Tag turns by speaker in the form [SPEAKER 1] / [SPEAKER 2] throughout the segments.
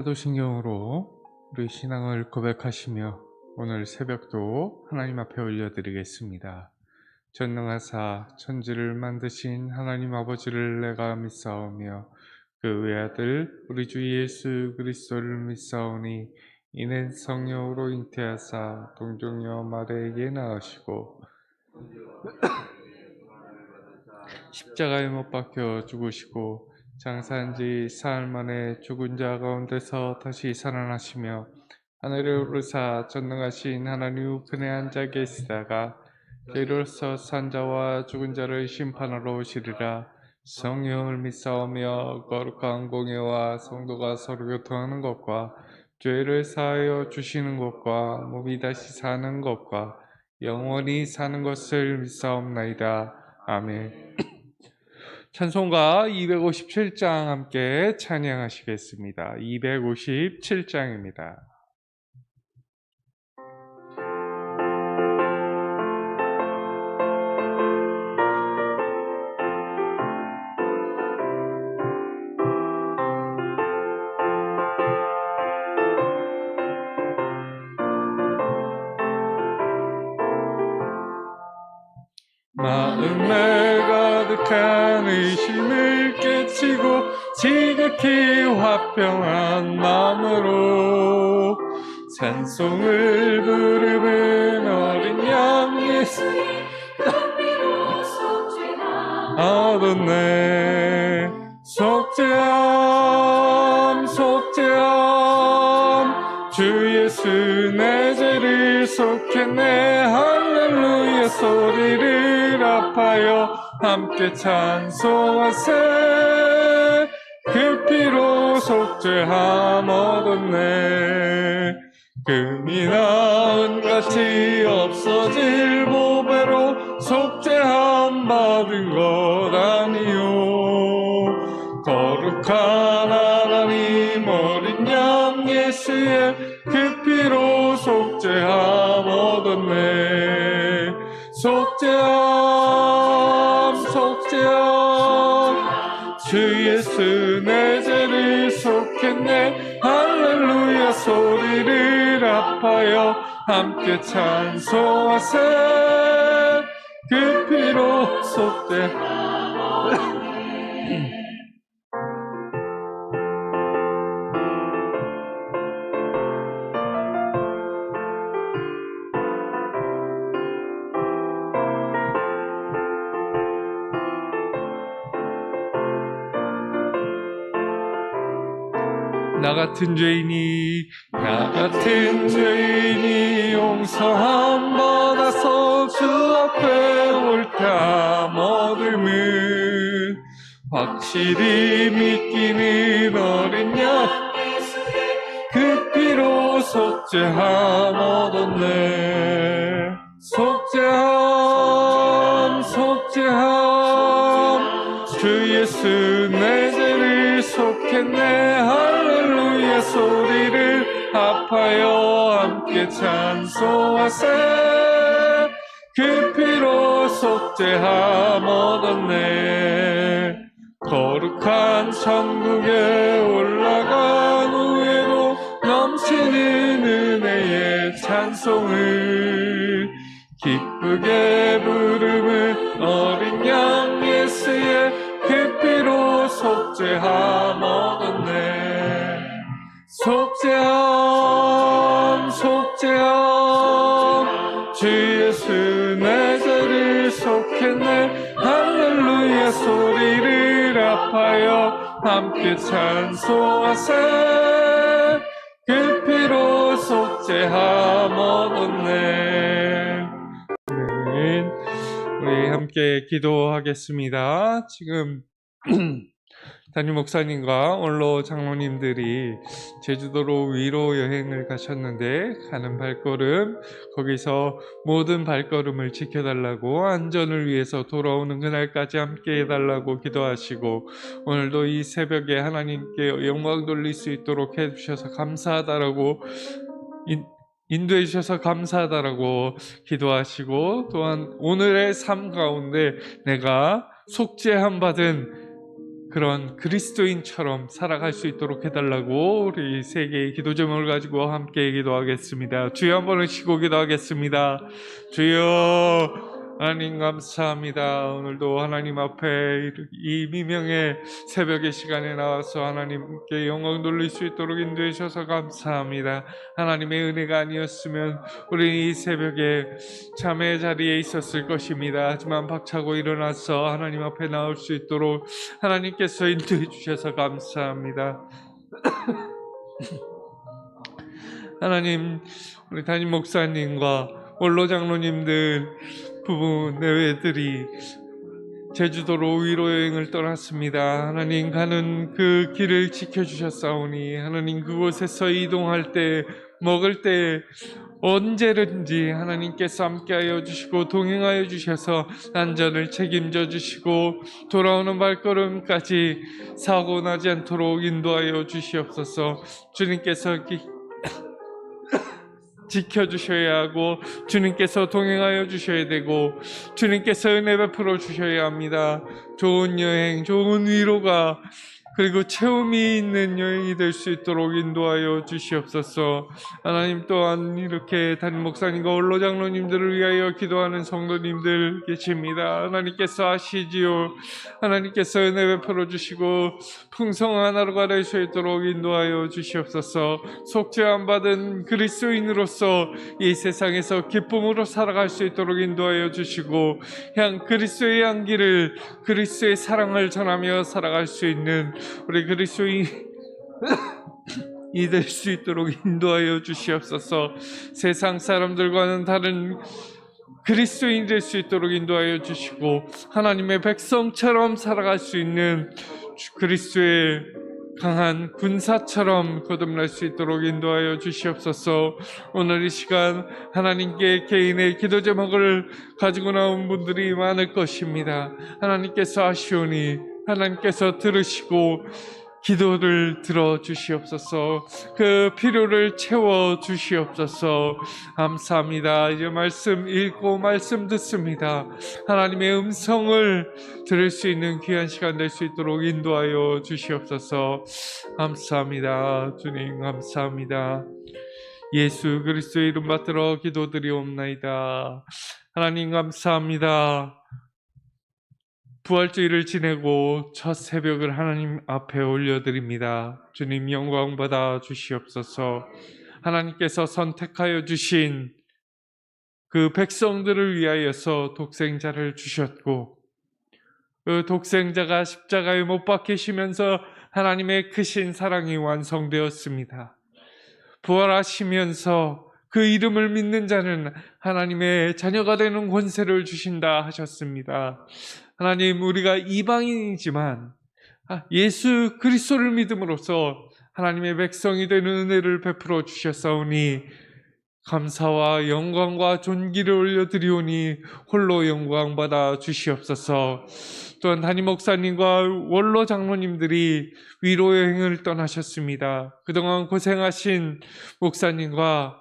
[SPEAKER 1] 사도신경으로 우리 신앙을 고백하시며 오늘 새벽도 하나님 앞에 올려드리겠습니다. 전능하사 천지를 만드신 하나님 아버지를 내가 믿사오며 그 외아들 우리 주 예수 그리스도를 믿사오니 이는 성령으로 잉태하사 동정녀 마리아에게 낳으시고 십자가에 못 박혀 죽으시고 장사한 지 사흘 만에 죽은 자 가운데서 다시 살아나시며 하늘에 오르사 전능하신 하나님 우편에 앉아 계시다가 저희로서 산 자와 죽은 자를 심판하러 오시리라. 성령을 믿사오며 거룩한 공예와 성도가 서로 교통하는 것과 죄를 사하여 주시는 것과 몸이 다시 사는 것과 영원히 사는 것을 믿사옵나이다. 아멘. 찬송가 257장 함께 찬양하시겠습니다. 257장입니다. 마음에 가득한 의심을 깨치고 지극히 화평한 마음으로 찬송을 부르는 어린 양 예수의 피로 속죄하옵네. 속죄함 속죄함 주 예수 내 죄를 속했네. 할렐루야 소리를 합하여 함께 찬송하세. 그 피로 속죄함 얻었네. 금이나 은같이 없어질 보배로 속죄함 받은 것 아니요. 거룩한 하나님 어린 양 예수의 그 피로 속죄함 얻었네. 속죄함 속죄함 주 예수 내 죄를 속했네. 할렐루야 소리를 합하여 함께 찬송하세. 그 피로 속죄함 나 같은 죄인이 용서함 받아서 주 앞에 옳다 얻음은 확실히 믿기는 어린 양 그 피로 속죄함 얻었네. 속죄함 속죄함 주 예수 내 죄를 속했네. 할렐루야 소리를 합하여 함께 찬송하세. 그 피로 속죄함 얻었네. 거룩한 천국에 올라간 후에도 넘치는 은혜의 찬송을 기쁘게 부르는 어린 양 예수의 그 피로 속죄함 얻었네. 속죄함 속죄함 주 예수 내 죄를 속했네. 할렐루야 소리를 합하여 함께 찬송하세. 그 피로 속죄함 얻었네. 우리 함께 기도하겠습니다. 지금 담임 목사님과 원로 장로님들이 제주도로 위로 여행을 가셨는데 가는 발걸음 거기서 모든 발걸음을 지켜달라고 안전을 위해서 돌아오는 그날까지 함께 해달라고 기도하시고 오늘도 이 새벽에 하나님께 영광 돌릴 수 있도록 해주셔서 감사하다라고 인도해 주셔서 감사하다라고 기도하시고 또한 오늘의 삶 가운데 내가 속죄함 받은 그런 그리스도인처럼 살아갈 수 있도록 해달라고 우리 세 개의 기도 제목을 가지고 함께 기도하겠습니다. 주여 한번 외치고 기도하겠습니다. 주여, 하나님 감사합니다. 오늘도 하나님 앞에 이 미명의 새벽의 시간에 나와서 하나님께 영광 돌릴 수 있도록 인도해 주셔서 감사합니다. 하나님의 은혜가 아니었으면 우리는 이 새벽에 잠의 자리에 있었을 것입니다. 하지만 박차고 일어나서 하나님 앞에 나올 수 있도록 하나님께서 인도해 주셔서 감사합니다. 하나님, 우리 담임 목사님과 원로 장로님들 부부 내외들이 제주도로 위로 여행을 떠났습니다. 하나님, 가는 그 길을 지켜주셨사오니 하나님, 그곳에서 이동할 때 먹을 때 언제든지 하나님께서 함께하여 주시고 동행하여 주셔서 안전을 책임져 주시고 돌아오는 발걸음까지 사고 나지 않도록 인도하여 주시옵소서. 주님께서 지켜주셔야 하고 주님께서 동행하여 주셔야 되고 주님께서 은혜 베풀어 주셔야 합니다. 좋은 여행, 좋은 위로가 그리고 체험이 있는 여행이 될 수 있도록 인도하여 주시옵소서. 하나님, 또한 이렇게 담임 목사님과 원로 장로님들을 위하여 기도하는 성도님들 계십니다. 하나님께서 아시지요. 하나님께서 은혜 베풀어 주시고 풍성한 하루가 될 수 있도록 인도하여 주시옵소서. 속죄함 받은 그리스도인으로서 이 세상에서 기쁨으로 살아갈 수 있도록 인도하여 주시고 그리스도의 향기를, 그리스도의 사랑을 전하며 살아갈 수 있는 우리 그리스도인이 될 수 있도록 인도하여 주시옵소서. 세상 사람들과는 다른 그리스도인이 될 수 있도록 인도하여 주시고 하나님의 백성처럼 살아갈 수 있는 그리스도의 강한 군사처럼 거듭날 수 있도록 인도하여 주시옵소서. 오늘 이 시간 하나님께 개인의 기도 제목을 가지고 나온 분들이 많을 것입니다. 하나님께서 아시오니 하나님께서 들으시고 기도를 들어주시옵소서. 그 필요를 채워주시옵소서. 감사합니다. 이제 말씀 읽고 말씀 듣습니다. 하나님의 음성을 들을 수 있는 귀한 시간 될 수 있도록 인도하여 주시옵소서. 감사합니다. 주님 감사합니다. 예수 그리스도의 이름 받들어 기도드리옵나이다. 하나님 감사합니다. 부활주일을 지내고 첫 새벽을 하나님 앞에 올려드립니다. 주님 영광 받아 주시옵소서. 하나님께서 선택하여 주신 그 백성들을 위하여서 독생자를 주셨고 그 독생자가 십자가에 못 박히시면서 하나님의 크신 사랑이 완성되었습니다. 부활하시면서 그 이름을 믿는 자는 하나님의 자녀가 되는 권세를 주신다 하셨습니다. 하나님, 우리가 이방인이지만 예수 그리스도를 믿음으로써 하나님의 백성이 되는 은혜를 베풀어 주셨사오니 감사와 영광과 존귀를 올려드리오니 홀로 영광 받아 주시옵소서. 또한 담임 목사님과 원로 장로님들이 위로 여행을 떠나셨습니다. 그동안 고생하신 목사님과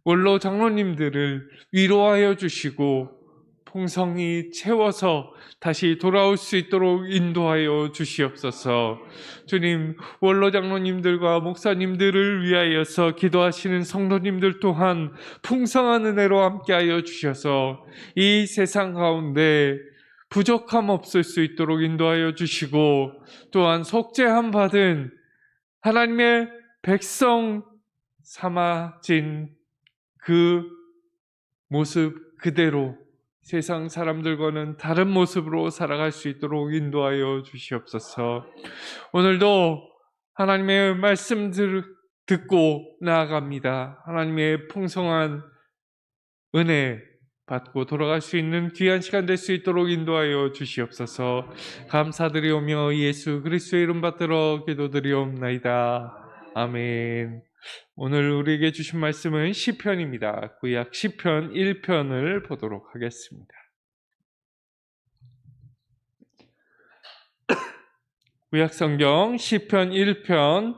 [SPEAKER 1] 원로 장로님들을 위로하여 주시고 풍성히 채워서 다시 돌아올 수 있도록 인도하여 주시옵소서. 주님, 원로 장로님들과 목사님들을 위하여서 기도하시는 성도님들 또한 풍성한 은혜로 함께하여 주셔서 이 세상 가운데 부족함 없을 수 있도록 인도하여 주시고 또한 속죄함 받은 하나님의 백성 삼아진 그 모습 그대로 세상 사람들과는 다른 모습으로 살아갈 수 있도록 인도하여 주시옵소서. 오늘도 하나님의 말씀을 듣고 나아갑니다. 하나님의 풍성한 은혜 받고 돌아갈 수 있는 귀한 시간 될 수 있도록 인도하여 주시옵소서. 감사드리오며 예수 그리스도의 이름 받들어 기도드리옵나이다. 아멘. 오늘 우리에게 주신 말씀은 시편입니다. 구약 시편 1편을 보도록 하겠습니다. 구약 성경 시편 1편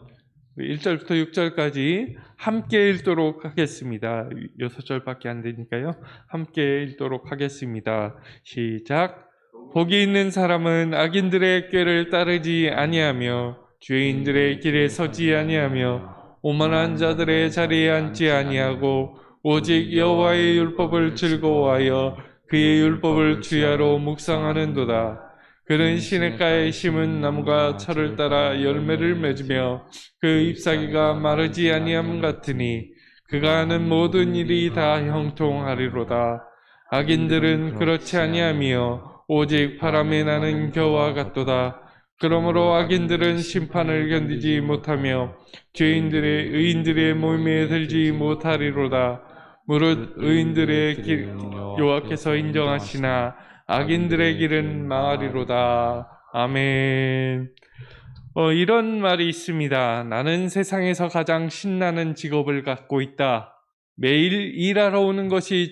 [SPEAKER 1] 1절부터 6절까지 함께 읽도록 하겠습니다. 6절밖에 안 되니까요. 함께 읽도록 하겠습니다. 시작. 복이 있는 사람은 악인들의 꾀를 따르지 아니하며 죄인들의 길에 서지 아니하며 오만한 자들의 자리에 앉지 아니하고 오직 여호와의 율법을 즐거워하여 그의 율법을 주야로 묵상하는도다. 그는 시냇가에 심은 나무가 철을 따라 열매를 맺으며 그 잎사귀가 마르지 아니함 같으니 그가 하는 모든 일이 다 형통하리로다. 악인들은 그렇지 아니하며 오직 바람에 나는 겨와 같도다. 그러므로 악인들은 심판을 견디지 못하며 의인들의 몸에 들지 못하리로다. 무릇 의인들의 길 여호와께서 인정하시나 악인들의 길은 망하리로다. 아멘. 이런 말이 있습니다. 나는 세상에서 가장 신나는 직업을 갖고 있다. 매일 일하러 오는 것이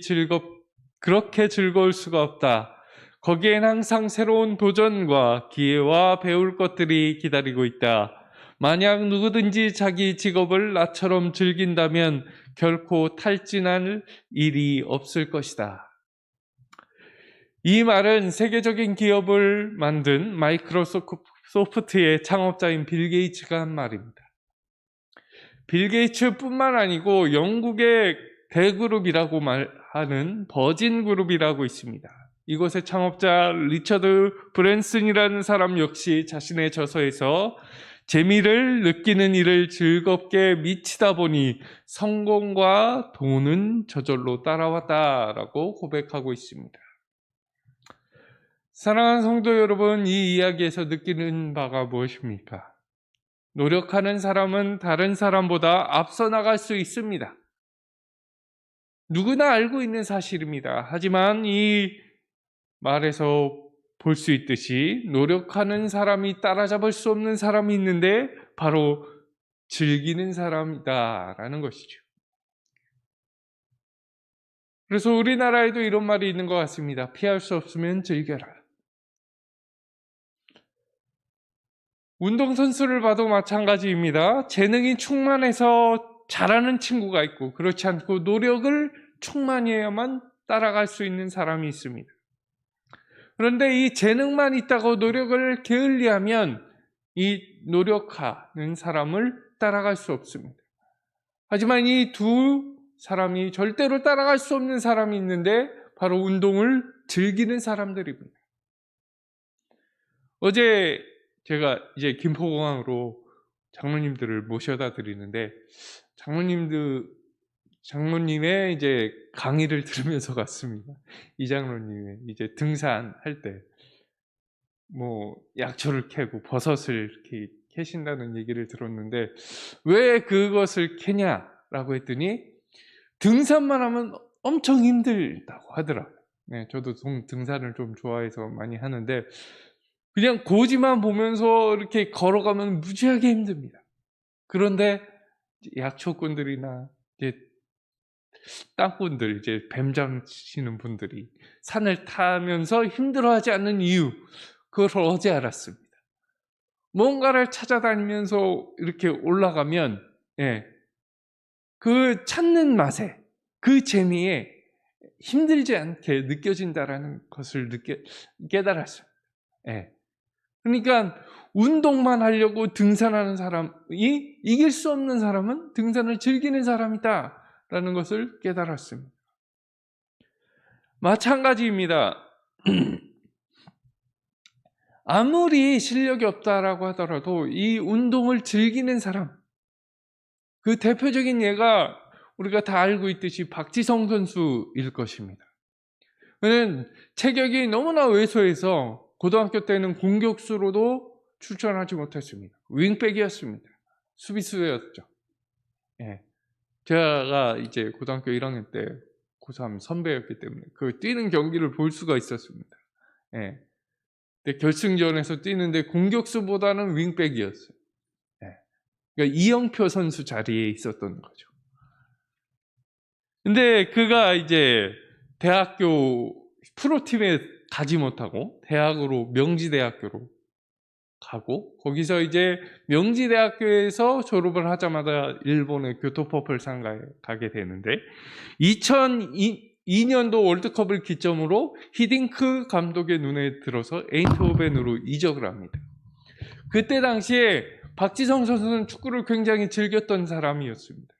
[SPEAKER 1] 그렇게 즐거울 수가 없다. 거기엔 항상 새로운 도전과 기회와 배울 것들이 기다리고 있다. 만약 누구든지 자기 직업을 나처럼 즐긴다면 결코 탈진할 일이 없을 것이다. 이 말은 세계적인 기업을 만든 마이크로소프트의 창업자인 빌 게이츠가 한 말입니다. 빌 게이츠뿐만 아니고 영국의 대그룹이라고 말하는 버진 그룹이라고 있습니다. 이곳의 창업자 리처드 브랜슨이라는 사람 역시 자신의 저서에서 재미를 느끼는 일을 즐겁게 미치다 보니 성공과 돈은 저절로 따라왔다라고 고백하고 있습니다. 사랑하는 성도 여러분, 이 이야기에서 느끼는 바가 무엇입니까? 노력하는 사람은 다른 사람보다 앞서 나갈 수 있습니다. 누구나 알고 있는 사실입니다. 하지만 이 말에서 볼 수 있듯이 노력하는 사람이 따라잡을 수 없는 사람이 있는데 바로 즐기는 사람이다라는 것이죠. 그래서 우리나라에도 이런 말이 있는 것 같습니다. 피할 수 없으면 즐겨라. 운동선수를 봐도 마찬가지입니다. 재능이 충만해서 잘하는 친구가 있고 그렇지 않고 노력을 충만히 해야만 따라갈 수 있는 사람이 있습니다. 그런데 이 재능만 있다고 노력을 게을리하면 이 노력하는 사람을 따라갈 수 없습니다. 하지만 이 두 사람이 절대로 따라갈 수 없는 사람이 있는데 바로 운동을 즐기는 사람들입니다. 어제 제가 이제 김포공항으로 장로님들을 모셔다 드리는데 장로님의 이제 강의를 들으면서 갔습니다. 이 장로님의 이제 등산할 때 약초를 캐고 버섯을 이렇게 캐신다는 얘기를 들었는데 왜 그것을 캐냐라고 했더니 등산만 하면 엄청 힘들다고 하더라고요. 네, 저도 등산을 좀 좋아해서 많이 하는데 그냥 고지만 보면서 이렇게 걸어가면 무지하게 힘듭니다. 그런데 약초꾼들이나 이제 땅꾼들, 이제 뱀 잡시는 분들이 산을 타면서 힘들어하지 않는 이유, 그걸 어제 알았습니다. 뭔가를 찾아다니면서 이렇게 올라가면 그 찾는 맛에, 그 재미에 힘들지 않게 느껴진다라는 것을 깨달았습니다. 그러니까 운동만 하려고 등산하는 사람이 이길 수 없는 사람은 등산을 즐기는 사람이다라는 것을 깨달았습니다. 마찬가지입니다. 아무리 실력이 없다라고 하더라도 이 운동을 즐기는 사람, 그 대표적인 예가 우리가 다 알고 있듯이 박지성 선수일 것입니다. 그는 체격이 너무나 왜소해서 고등학교 때는 공격수로도 출전하지 못했습니다. 윙백이었습니다. 수비수였죠. 제가 이제 고등학교 1학년 때 고3 선배였기 때문에 그 뛰는 경기를 볼 수가 있었습니다. 근데 결승전에서 뛰는데 공격수보다는 윙백이었어요. 그러니까 이영표 선수 자리에 있었던 거죠. 근데 그가 이제 대학교 프로팀에 가지 못하고 대학으로 명지대학교로 가고 거기서 이제 명지대학교에서 졸업을 하자마자 일본의 교토 퍼플 상가에 가게 되는데 2002년도 월드컵을 기점으로 히딩크 감독의 눈에 들어서 에인트호벤으로 이적을 합니다. 그때 당시에 박지성 선수는 축구를 굉장히 즐겼던 사람이었습니다.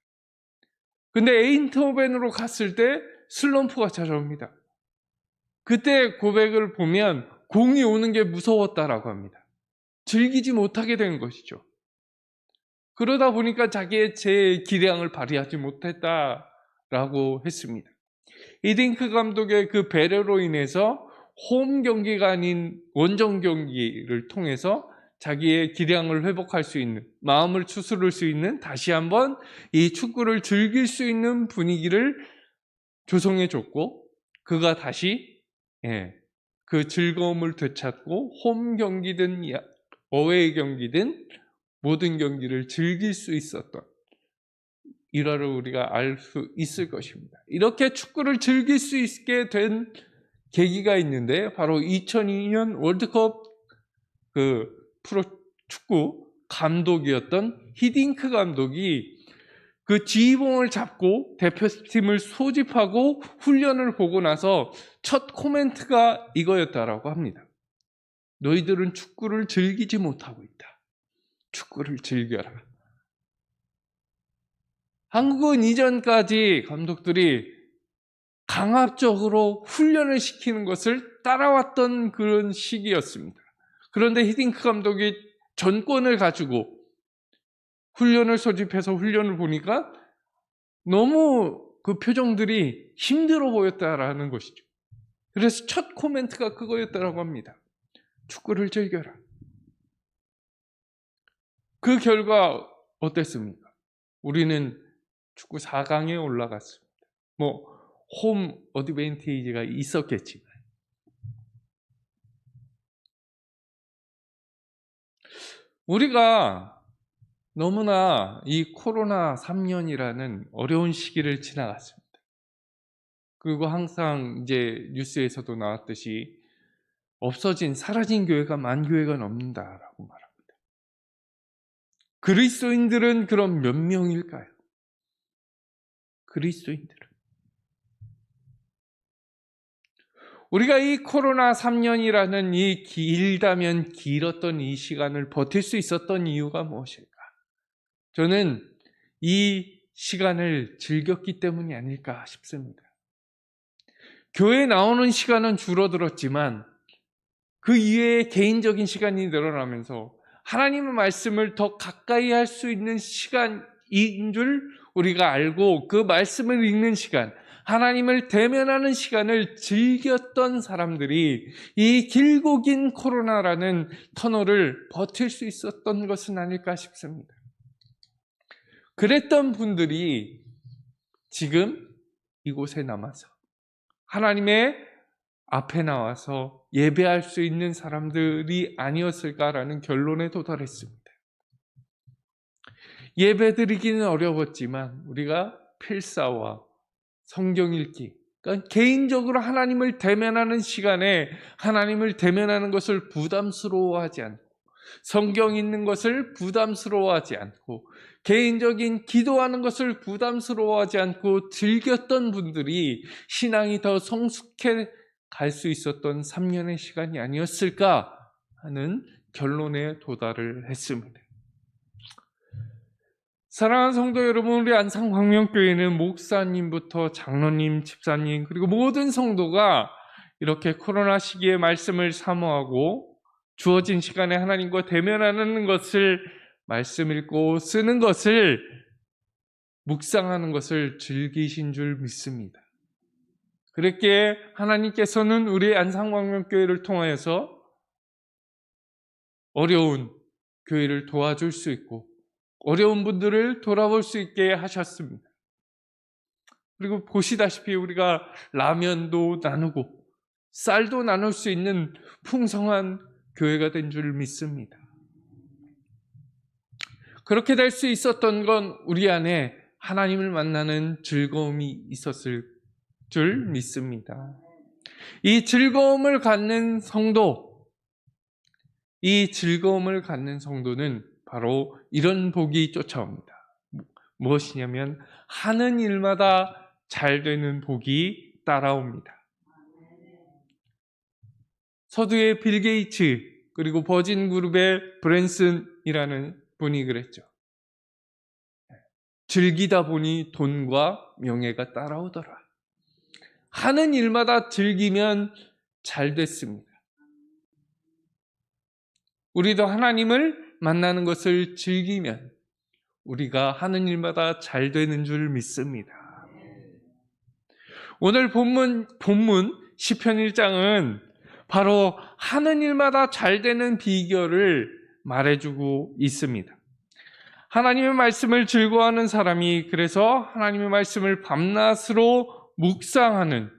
[SPEAKER 1] 근데 에인트호벤으로 갔을 때 슬럼프가 찾아옵니다. 그때 고백을 보면 공이 오는 게 무서웠다라고 합니다. 즐기지 못하게 된 것이죠. 그러다 보니까 자기의 제 기량을 발휘하지 못했다라고 했습니다. 히딩크 감독의 그 배려로 인해서 홈 경기가 아닌 원정 경기를 통해서 자기의 기량을 회복할 수 있는, 마음을 추스를 수 있는, 다시 한번 이 축구를 즐길 수 있는 분위기를 조성해 줬고, 그가 다시 그 즐거움을 되찾고 홈 경기든 어웨이 경기든 모든 경기를 즐길 수 있었던 일화를 우리가 알 수 있을 것입니다. 이렇게 축구를 즐길 수 있게 된 계기가 있는데, 바로 2002년 월드컵 그 프로 축구 감독이었던 히딩크 감독이 그 지휘봉을 잡고 대표팀을 소집하고 훈련을 보고 나서 첫 코멘트가 이거였다라고 합니다. 너희들은 축구를 즐기지 못하고 있다. 축구를 즐겨라. 한국은 이전까지 감독들이 강압적으로 훈련을 시키는 것을 따라왔던 그런 시기였습니다. 그런데 히딩크 감독이 전권을 가지고 훈련을 소집해서 훈련을 보니까 너무 그 표정들이 힘들어 보였다라는 것이죠. 그래서 첫 코멘트가 그거였다라고 합니다. 축구를 즐겨라. 그 결과 어땠습니까? 우리는 축구 4강에 올라갔습니다. 홈 어드밴티지가 있었겠지만. 우리가 너무나 이 코로나 3년이라는 어려운 시기를 지나갔습니다. 그리고 항상 이제 뉴스에서도 나왔듯이 사라진 교회가 만교회가 넘는다라고 말합니다. 그리스도인들은 그럼 몇 명일까요? 그리스도인들은. 우리가 이 코로나 3년이라는 이 길다면 길었던 이 시간을 버틸 수 있었던 이유가 무엇일까? 저는 이 시간을 즐겼기 때문이 아닐까 싶습니다. 교회에 나오는 시간은 줄어들었지만 그 이외에 개인적인 시간이 늘어나면서 하나님의 말씀을 더 가까이 할 수 있는 시간인 줄 우리가 알고, 그 말씀을 읽는 시간, 하나님을 대면하는 시간을 즐겼던 사람들이 이 길고 긴 코로나라는 터널을 버틸 수 있었던 것은 아닐까 싶습니다. 그랬던 분들이 지금 이곳에 남아서 하나님의 앞에 나와서 예배할 수 있는 사람들이 아니었을까라는 결론에 도달했습니다. 예배 드리기는 어려웠지만 우리가 필사와 성경 읽기, 그러니까 개인적으로 하나님을 대면하는 시간에 하나님을 대면하는 것을 부담스러워하지 않고, 성경 읽는 것을 부담스러워하지 않고, 개인적인 기도하는 것을 부담스러워하지 않고 즐겼던 분들이 신앙이 더 성숙해 갈 수 있었던 3년의 시간이 아니었을까 하는 결론에 도달을 했습니다. 사랑하는 성도 여러분, 우리 안상광명교회는 목사님부터 장로님, 집사님, 그리고 모든 성도가 이렇게 코로나 시기에 말씀을 사모하고 주어진 시간에 하나님과 대면하는 것을, 말씀 읽고 쓰는 것을, 묵상하는 것을 즐기신 줄 믿습니다. 그렇게 하나님께서는 우리 안상광명교회를 통하여서 어려운 교회를 도와줄 수 있고 어려운 분들을 돌아볼 수 있게 하셨습니다. 그리고 보시다시피 우리가 라면도 나누고 쌀도 나눌 수 있는 풍성한 교회가 된 줄 믿습니다. 그렇게 될 수 있었던 건 우리 안에 하나님을 만나는 즐거움이 있었을 줄 믿습니다. 이 즐거움을 갖는 성도, 이 즐거움을 갖는 성도는 바로 이런 복이 쫓아옵니다. 무엇이냐면 하는 일마다 잘 되는 복이 따라옵니다. 서두에 빌 게이츠 그리고 버진 그룹의 브랜슨이라는 분이 그랬죠. 즐기다 보니 돈과 명예가 따라오더라. 하는 일마다 즐기면 잘 됐습니다. 우리도 하나님을 만나는 것을 즐기면 우리가 하는 일마다 잘 되는 줄 믿습니다. 오늘 본문 시편 1장은 바로 하는 일마다 잘 되는 비결을 말해주고 있습니다. 하나님의 말씀을 즐거워하는 사람이 그래서 하나님의 말씀을 밤낮으로 묵상하는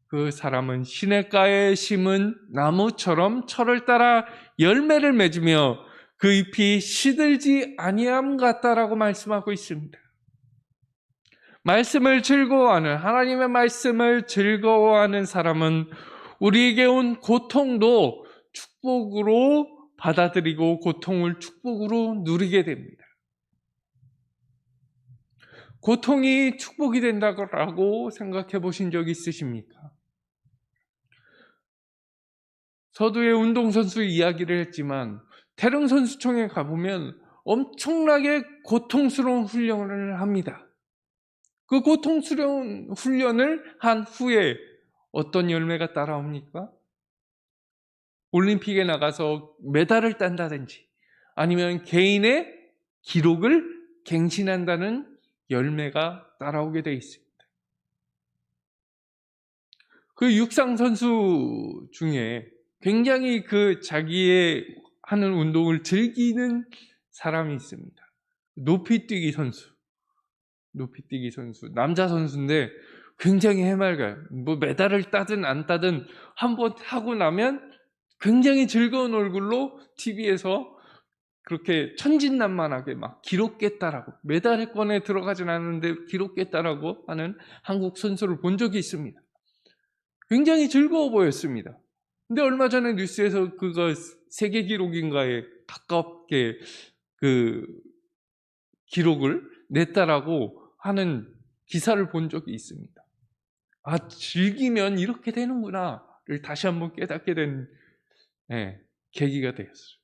[SPEAKER 1] 그 사람은 시냇가에 심은 나무처럼 철을 따라 열매를 맺으며 그 잎이 시들지 아니함 같다라고 말씀하고 있습니다. 말씀을 즐거워하는, 하나님의 말씀을 즐거워하는 사람은 우리에게 온 고통도 축복으로 받아들이고 고통을 축복으로 누리게 됩니다. 고통이 축복이 된다고 생각해 보신 적 있으십니까? 서두에 운동선수 이야기를 했지만 태릉선수촌에 가보면 엄청나게 고통스러운 훈련을 합니다. 그 고통스러운 훈련을 한 후에 어떤 열매가 따라옵니까? 올림픽에 나가서 메달을 딴다든지 아니면 개인의 기록을 갱신한다는 열매가 따라오게 되어 있습니다. 그 육상선수 중에 굉장히 그 자기의 하는 운동을 즐기는 사람이 있습니다. 높이뛰기 선수, 남자 선수인데 굉장히 해맑아요. 뭐 메달을 따든 안 따든 한번 하고 나면 굉장히 즐거운 얼굴로 TV에서 그렇게 천진난만하게 막 기록 깼다라고, 메달권에 들어가진 않았는데 기록 깼다라고 하는 한국 선수를 본 적이 있습니다. 굉장히 즐거워 보였습니다. 근데 얼마 전에 뉴스에서 그거 세계 기록인가에 가깝게 그 기록을 냈다라고 하는 기사를 본 적이 있습니다. 아, 즐기면 이렇게 되는구나를 다시 한번 깨닫게 된 계기가 되었어요.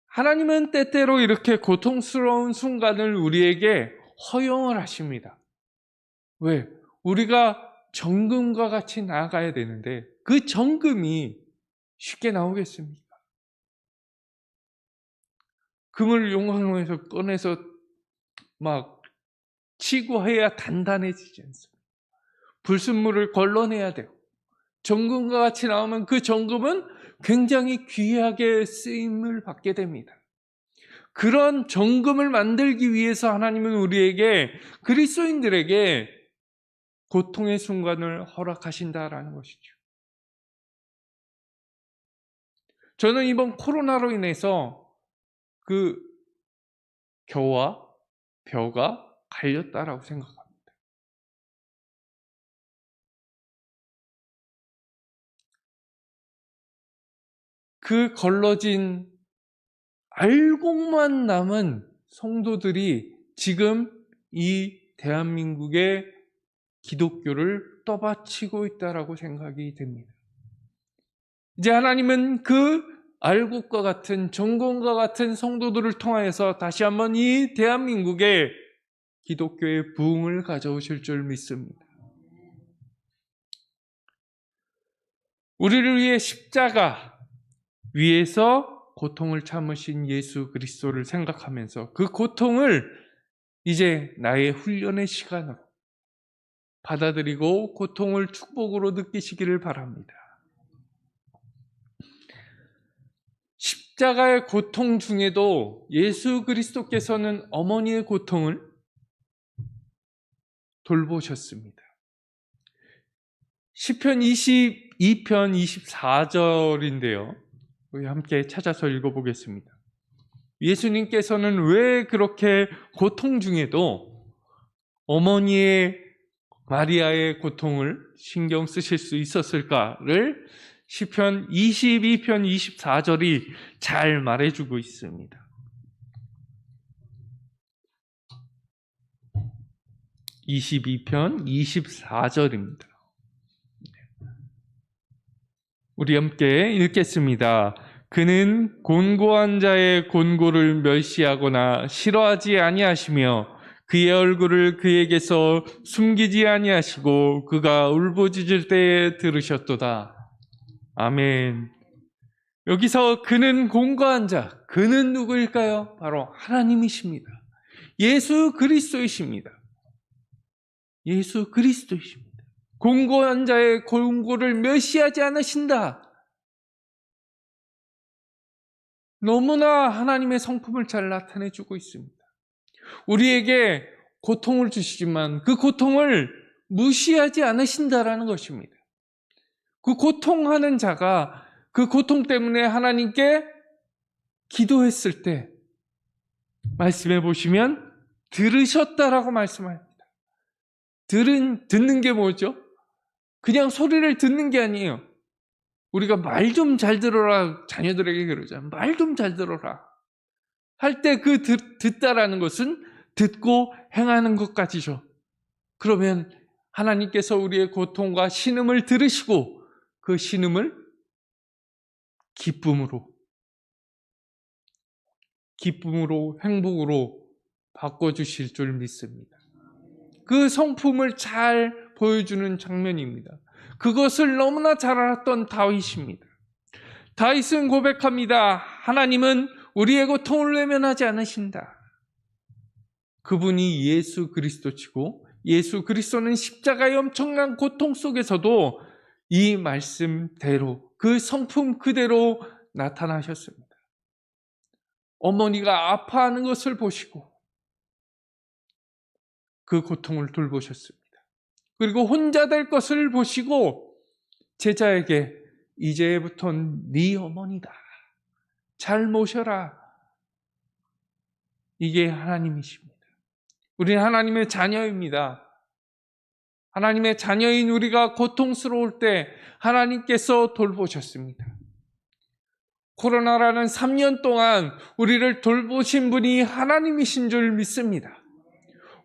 [SPEAKER 1] 하나님은 때때로 이렇게 고통스러운 순간을 우리에게 허용을 하십니다. 왜? 우리가 정금과 같이 나아가야 되는데 그 정금이 쉽게 나오겠습니까? 금을 용광로에서 꺼내서 막 치고 해야 단단해지지 않습니다. 불순물을 걸러내야 돼요. 정금과 같이 나오면 그 정금은 굉장히 귀하게 쓰임을 받게 됩니다. 그런 정금을 만들기 위해서 하나님은 우리에게, 그리스도인들에게 고통의 순간을 허락하신다라는 것이죠. 저는 이번 코로나로 인해서 그 겨와 벼가 갈렸다라고 생각합니다. 그 걸러진 알곡만 남은 성도들이 지금 이 대한민국의 기독교를 떠받치고 있다라고 생각이 됩니다. 이제 하나님은 그 알곡과 같은 정금과 같은 성도들을 통하여서 다시 한번 이 대한민국에 기독교의 부흥을 가져오실 줄 믿습니다. 우리를 위해 십자가 위에서 고통을 참으신 예수 그리스도를 생각하면서 그 고통을 이제 나의 훈련의 시간으로 받아들이고 고통을 축복으로 느끼시기를 바랍니다. 십자가의 고통 중에도 예수 그리스도께서는 어머니의 고통을 돌보셨습니다. 시편 22편 24절인데요. 우리 함께 찾아서 읽어보겠습니다. 예수님께서는 왜 그렇게 고통 중에도 어머니의 마리아의 고통을 신경 쓰실 수 있었을까를 시편 22편 24절이 잘 말해주고 있습니다. 22편 24절입니다. 우리 함께 읽겠습니다. 그는 곤고한 자의 곤고를 멸시하거나 싫어하지 아니하시며 그의 얼굴을 그에게서 숨기지 아니하시고 그가 울부짖을 때에 들으셨도다. 아멘. 여기서 그는 곤고한 자, 그는 누구일까요? 바로 하나님이십니다. 예수 그리스도이십니다. 예수 그리스도이십니다. 곤고한 자의 곤고를 멸시하지 않으신다. 너무나 하나님의 성품을 잘 나타내주고 있습니다. 우리에게 고통을 주시지만 그 고통을 무시하지 않으신다라는 것입니다. 그 고통하는 자가 그 고통 때문에 하나님께 기도했을 때 말씀해 보시면 들으셨다라고 말씀합니다. 듣는 게 뭐죠? 그냥 소리를 듣는 게 아니에요. 우리가 말 좀 잘 들어라 자녀들에게 그러잖아요. 말 좀 잘 들어라 할 때 그 듣다라는 것은 듣고 행하는 것까지죠. 그러면 하나님께서 우리의 고통과 신음을 들으시고 그 신음을 기쁨으로 행복으로 바꿔주실 줄 믿습니다. 그 성품을 잘 보여주는 장면입니다. 그것을 너무나 잘 알았던 다윗입니다. 다윗은 고백합니다. 하나님은 우리의 고통을 외면하지 않으신다. 그분이 예수 그리스도시고 예수 그리스도는 십자가의 엄청난 고통 속에서도 이 말씀대로 그 성품 그대로 나타나셨습니다. 어머니가 아파하는 것을 보시고 그 고통을 돌보셨습니다. 그리고 혼자 될 것을 보시고 제자에게 이제부터는 네 어머니다. 잘 모셔라. 이게 하나님이십니다. 우리는 하나님의 자녀입니다. 하나님의 자녀인 우리가 고통스러울 때 하나님께서 돌보셨습니다. 코로나라는 3년 동안 우리를 돌보신 분이 하나님이신 줄 믿습니다.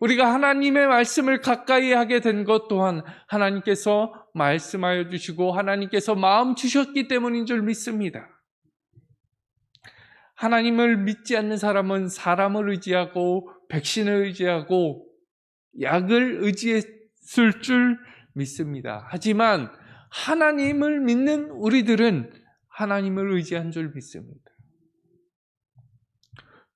[SPEAKER 1] 우리가 하나님의 말씀을 가까이 하게 된 것 또한 하나님께서 말씀하여 주시고 하나님께서 마음 주셨기 때문인 줄 믿습니다. 하나님을 믿지 않는 사람은 사람을 의지하고 백신을 의지하고 약을 의지했을 줄 믿습니다. 하지만 하나님을 믿는 우리들은 하나님을 의지한 줄 믿습니다.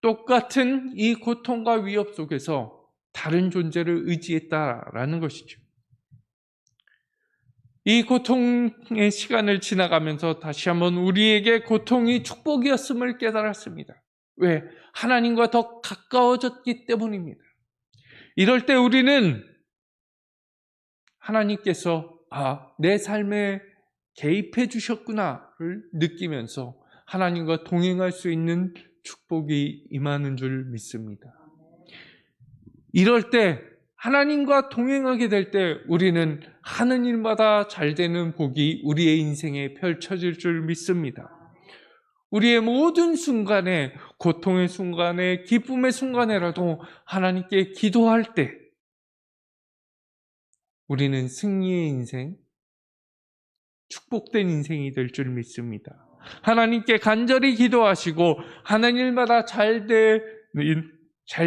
[SPEAKER 1] 똑같은 이 고통과 위협 속에서 다른 존재를 의지했다라는 것이죠. 이 고통의 시간을 지나가면서 다시 한번 우리에게 고통이 축복이었음을 깨달았습니다. 왜? 하나님과 더 가까워졌기 때문입니다. 이럴 때 우리는 하나님께서 내 삶에 개입해 주셨구나를 느끼면서 하나님과 동행할 수 있는 축복이 임하는 줄 믿습니다. 이럴 때 하나님과 동행하게 될 때 우리는 하는 일마다 잘 되는 복이 우리의 인생에 펼쳐질 줄 믿습니다. 우리의 모든 순간에, 고통의 순간에, 기쁨의 순간에라도 하나님께 기도할 때 우리는 승리의 인생, 축복된 인생이 될 줄 믿습니다. 하나님께 간절히 기도하시고 하는 일마다 잘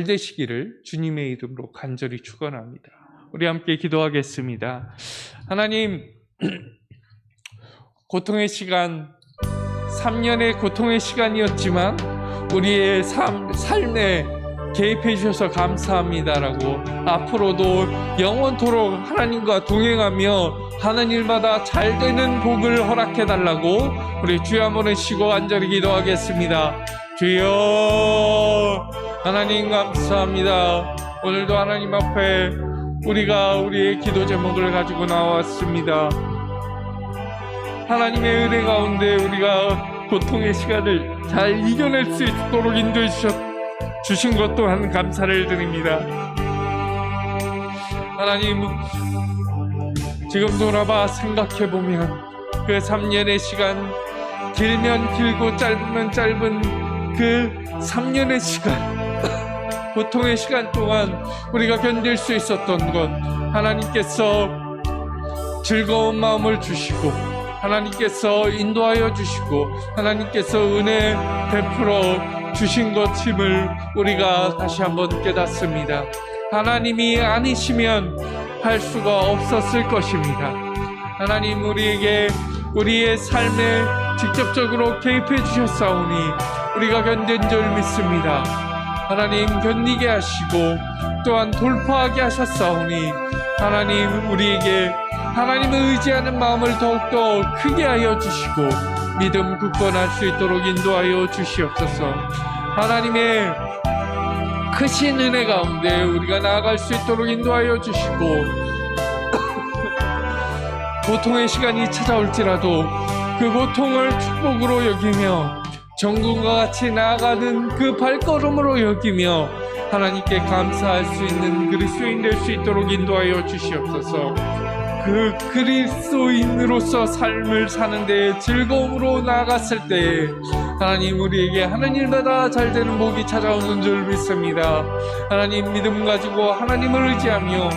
[SPEAKER 1] 되시기를 주님의 이름으로 간절히 축원합니다. 우리 함께 기도하겠습니다. 하나님, 고통의 시간, 3년의 고통의 시간이었지만 우리의 삶에 개입해 주셔서 감사합니다라고 앞으로도 영원토록 하나님과 동행하며 하는 일마다 잘 되는 복을 허락해 달라고 우리 주여 한번 쉬고 간절히 기도하겠습니다. 주여, 하나님 감사합니다. 오늘도 하나님 앞에 우리가 우리의 기도 제목을 가지고 나왔습니다. 하나님의 은혜 가운데 우리가 고통의 시간을 잘 이겨낼 수 있도록 인도해 주신 것 또한 감사를 드립니다. 하나님, 지금 돌아봐 생각해보면 그 3년의 시간, 길면 길고 짧으면 짧은 그 3년의 시간 고통의 시간 동안 우리가 견딜 수 있었던 것, 하나님께서 즐거운 마음을 주시고 하나님께서 인도하여 주시고 하나님께서 은혜 베풀어 주신 것임을 우리가 다시 한번 깨닫습니다. 하나님이 아니시면 할 수가 없었을 것입니다. 하나님, 우리에게 우리의 삶에 직접적으로 개입해 주셨사오니 우리가 견딘 줄 믿습니다. 하나님, 견디게 하시고 또한 돌파하게 하셨사오니 하나님, 우리에게 하나님을 의지하는 마음을 더욱더 크게 하여 주시고 믿음 굳건할 수 있도록 인도하여 주시옵소서. 하나님의 크신 은혜 가운데 우리가 나아갈 수 있도록 인도하여 주시고 고통의 시간이 찾아올지라도 그 고통을 축복으로 여기며 정금과 같이 나아가는 그 발걸음으로 여기며 하나님께 감사할 수 있는 그리스도인 될 수 있도록 인도하여 주시옵소서. 그 그리스도인으로서 삶을 사는 데 즐거움으로 나아갔을 때 하나님, 우리에게 하는 일마다 잘 되는 복이 찾아오는 줄 믿습니다. 하나님, 믿음 가지고 하나님을 의지하며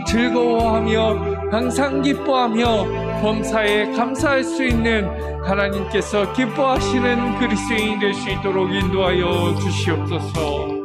[SPEAKER 1] 즐거워하며 항상 기뻐하며 범사에 감사할 수 있는 하나님께서 기뻐하시는 그리스도인이 될 수 있도록 인도하여 주시옵소서.